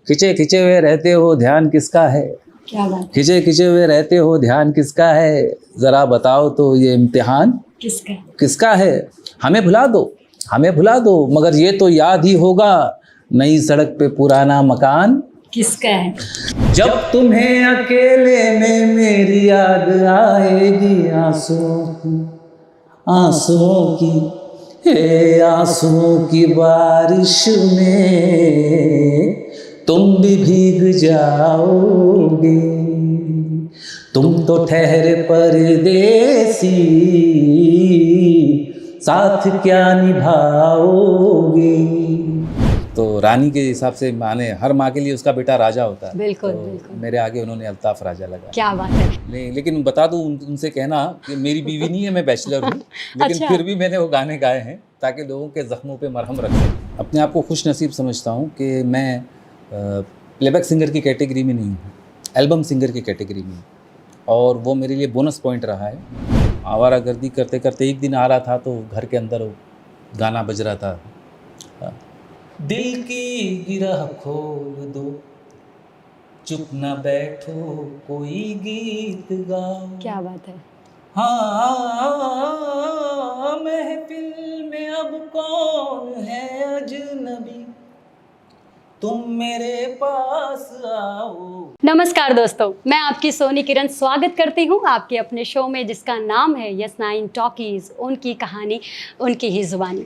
खिंचे खिंचे हुए रहते हो ध्यान किसका है, क्या बात, खिंचे खिंचे हुए रहते हो ध्यान किसका है, जरा बताओ तो ये इम्तिहान किसका? किसका है। हमें भुला दो, हमें भुला दो, मगर ये तो याद ही होगा नई सड़क पे पुराना मकान किसका है? जब तुम्हें अकेले में मेरी याद आएगी आंसुओं की, हे आंसुओं की बारिश में तुम भी भीग जाओगे, तुम तो ठहरे परदेसी साथ क्या निभाओगे। तो रानी के हिसाब से माने हर माँ के लिए उसका बेटा राजा होता है। बिल्कुल तो बिल्कुल, मेरे आगे उन्होंने अल्ताफ राजा लगा। क्या बात है। लेकिन बता दूं उनसे कहना कि मेरी बीवी नहीं है, मैं बैचलर हूँ लेकिन अच्छा। फिर भी मैंने वो गाने गाए हैं ताकि लोगों के जख्मों पे मरहम रख सकूं। अपने आप को खुश नसीब समझता हूँ कि मैं प्लेबैक सिंगर की कैटेगरी में नहीं हूँ, एल्बम सिंगर की कैटेगरी में हूँ, और वो मेरे लिए बोनस पॉइंट रहा है। आवारागर्दी करते करते एक दिन आ रहा था तो घर के अंदर वो गाना बज रहा था, दिल की गिरह खोल दो, चुप न बैठो कोई गीत गाओ। क्या बात है। हाँ महफिल में अब कौन है अजनबी, तुम मेरे पास आओ। नमस्कार दोस्तों, मैं आपकी सोनी किरण स्वागत करती हूँ आपके अपने शो में जिसका नाम है यस 9 टॉकीज़, उनकी कहानी उनकी ही ज़ुबानी।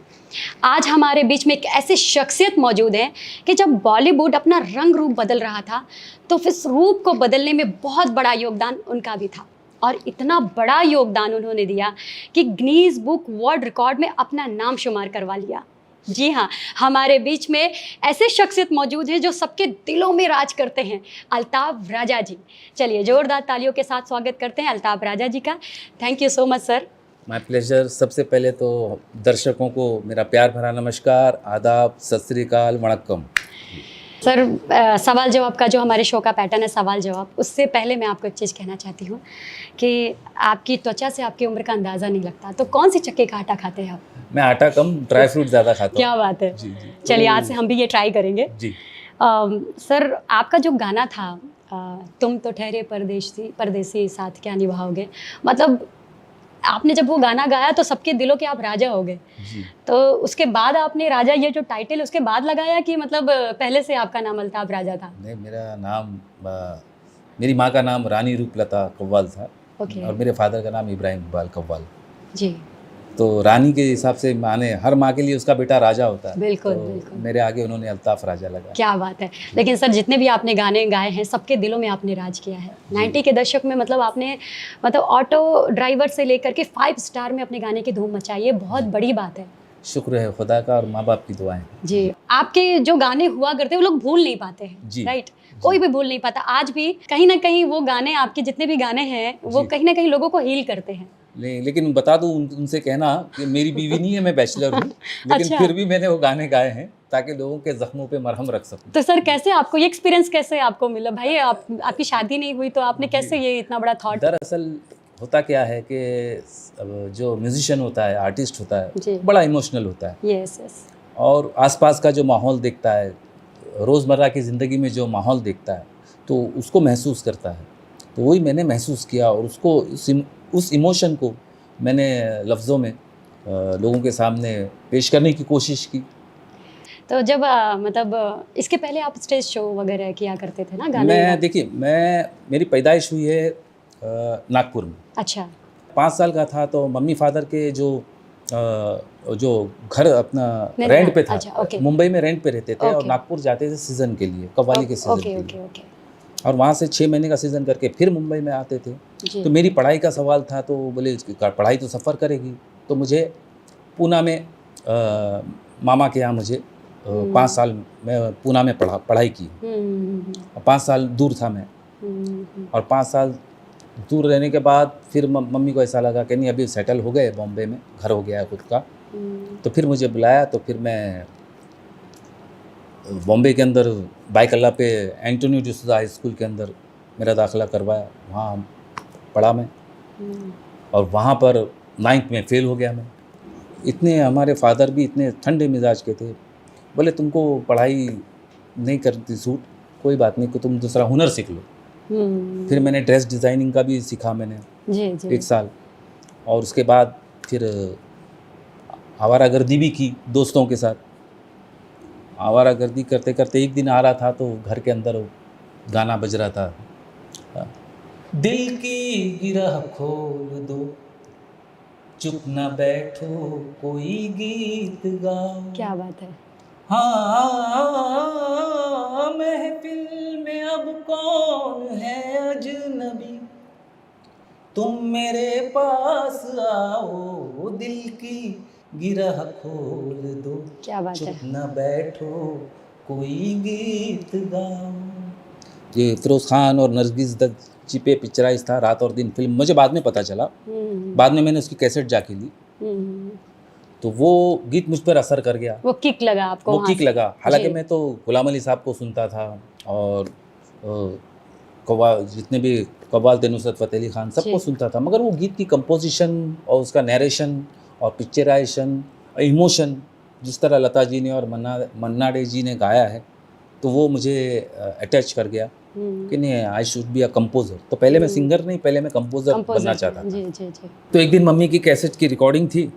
आज हमारे बीच में एक ऐसी शख्सियत मौजूद है कि जब बॉलीवुड अपना रंग रूप बदल रहा था तो फिर इस रूप को बदलने में बहुत बड़ा योगदान उनका भी था, और इतना बड़ा योगदान उन्होंने दिया कि गिनीज बुक वर्ल्ड रिकॉर्ड में अपना नाम शुमार करवा लिया। जी हाँ, हमारे बीच में ऐसे शख्सियत मौजूद हैं जो सबके दिलों में राज करते हैं, अल्ताफ राजा जी। चलिए जोरदार तालियों के साथ स्वागत करते हैं अल्ताफ राजा जी का। Thank you so much sir. My pleasure. सबसे पहले तो दर्शकों को मेरा प्यार भरा नमस्कार, आदाब, सत श्री अकाल, वणक्कम। सर सवाल जवाब का जो हमारे शो का पैटर्न है सवाल जवाब, उससे पहले मैं आपको एक चीज़ कहना चाहती हूँ कि आपकी त्वचा से आपकी उम्र का अंदाज़ा नहीं लगता, तो कौन सी चक्के का आटा खाते हैं आप? मैं आटा कम ड्राई फ्रूट ज़्यादा खाता हूँ। क्या बात है। जी जी। चलिए आज से हम भी ये ट्राई करेंगे जी। सर आपका जो गाना था तुम तो ठहरे परदेसी साथ क्या निभाओगे, मतलब आपने जब वो गाना गाया तो सबके दिलों के आप राजा हो गए। जी। तो उसके बाद आपने राजा ये जो टाइटल उसके बाद लगाया कि मतलब पहले से आपका नाम अल्ताफ राजा था? नहीं, मेरा नाम मेरी माँ का नाम रानी रूपलता कव्वाल था। ओके। और मेरे फादर का नाम इब्राहिम इकबाल कव्वाल। जी। तो रानी के हिसाब से माने हर माँ के लिए उसका बेटा राजा होता है। बिल्कुल तो बिल्कुल, मेरे आगे उन्होंने अल्ताफ राजा लगा। क्या बात है। लेकिन सर जितने भी आपने गाने गाए हैं सबके दिलों में आपने राज किया है। 90 के दशक में मतलब आपने मतलब ऑटो ड्राइवर से लेकर के 5 स्टार में अपने गाने की धूम मचाई है, बहुत बड़ी बात है। शुक्र है खुदा का और माँ बाप की दुआएं। जी, आपके जो गाने हुआ करते हैं वो लोग भूल नहीं पाते हैं। जी। राइट, कोई भी भूल नहीं पाता। आज भी कहीं ना कहीं वो गाने, आपके जितने भी गाने हैं वो जी। कहीं ना कहीं लोगों को हील करते हैं। लेकिन बता दूं उनसे कहना कि मेरी बीवी नहीं है, मैं बैचलर हूँ लेकिन अच्छा। फिर भी मैंने वो गाने गाए हैं ताकि लोगों के जख्मों पे मरहम रख सकूं। तो सर कैसे आपको ये एक्सपीरियंस कैसे आपको मिला भाई? आपकी शादी नहीं हुई तो आपने कैसे ये इतना बड़ा थॉट? दरअसल होता क्या है कि अब जो म्यूजिशियन होता है, आर्टिस्ट होता जी। है, बड़ा इमोशनल होता है यस यस। और आसपास का जो माहौल देखता है, रोज़मर्रा की ज़िंदगी में जो माहौल देखता है तो उसको महसूस करता है। तो वही मैंने महसूस किया और उसको उस इमोशन को मैंने लफ्ज़ों में लोगों के सामने पेश करने की कोशिश की। तो जब मतलब इसके पहले आप स्टेज शो वगैरह किया करते थे ना गाने? मैं देखिए, मेरी पैदाइश हुई है नागपुर में। अच्छा। 5 साल का था तो मम्मी फादर के जो घर अपना नहीं, रेंट पे था। अच्छा, ओके। मुंबई में रेंट पे रहते थे और ओके। नागपुर जाते थे सीज़न के लिए, कव्वाली के सीज़न ओके के लिए। Okay okay. और वहाँ से 6 महीने का सीज़न करके फिर मुंबई में आते थे। जी। तो मेरी पढ़ाई का सवाल था तो बोले पढ़ाई तो सफ़र करेगी, तो मुझे पूना में मामा के यहाँ मुझे 5 साल मैं पूना में पढ़ाई की। और 5 साल दूर था मैं। और 5 साल दूर रहने के बाद फिर मम्मी को ऐसा लगा कि नहीं अभी सेटल हो गए बॉम्बे में, घर हो गया है खुद का। तो फिर मुझे बुलाया तो फिर मैं बॉम्बे के अंदर बाइकल्ला पे एंटोनी डिसूजा हाई स्कूल के अंदर मेरा दाखिला करवाया। वहाँ पढ़ा मैं और वहाँ पर 9th में फेल हो गया मैं। इतने हमारे फादर भी इतने ठंडे मिजाज के थे, बोले तुमको पढ़ाई नहीं करती सूट कोई बात नहीं कि तुम दूसरा हुनर सीख लो। फिर मैंने ड्रेस डिज़ाइनिंग का भी सीखा मैंने जी जी 1 साल, और उसके बाद फिर आवारागर्दी भी की दोस्तों के साथ। आवारागर्दी करते करते एक दिन आ रहा था तो घर के अंदर वो गाना बज रहा था, दिल की गिरह खोल दो, चुप न बैठो, कोई गीत गाओ। क्या बात है। हाँ, महफिल में अब कौन है अजनबी, तुम मेरे पास आओ, दिल की गिरह खोल दो, क्या बात चुप है। न बैठो, कोई गीत गाओ। ये फिरोज खान और नरगिस दत्त जी पे पिक्चराइज था, रात और दिन फिल्म। मुझे बाद में पता चला, बाद में मैंने उसकी कैसेट जाके ली, तो वो गीत मुझ पर असर कर गया, वो किक लगा आपको वो वहाँ किक से? लगा। हालांकि जी। मैं तो गुलाम अली साहब को सुनता था, और कव्वाल, जितने भी कव्वाल थे, नुसरत फ़तेह अली खान, सबको जी। सुनता था, मगर वो गीत की कंपोजिशन और उसका नरेशन और पिक्चराइजेशन और इमोशन जिस तरह लता जी ने और मन्ना डे जी ने गाया है, तो वो मुझे अटैच कर गया कि नहीं, I should be a composer. तो पहले मैं सिंगर नहीं, पहले मैं कंपोज़र बनना कंपोजर चाहता था। जी जी जी। तो एक दिन मम्मी की कैसेट की रिकॉर्डिंग थी,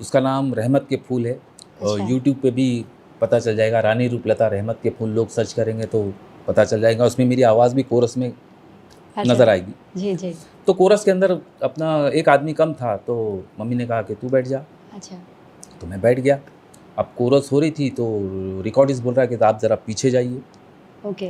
उसका नाम रहमत के फूल है, और अच्छा। यूट्यूब पे भी पता चल जाएगा, रानी रूपलता रहमत के फूल लोग सर्च करेंगे तो पता चल जाएगा। उसमें मेरी आवाज़ भी कोरस में अच्छा। नज़र आएगी। जी जी। तो कोरस के अंदर अपना एक आदमी कम था, तो मम्मी ने कहा कि तू बैठ जा, अच्छा। तो मैं बैठ गया। अब कोरस हो रही थी तो रिकॉर्डिस्ट बोल रहा है कि आप ज़रा पीछे जाइए। ओके।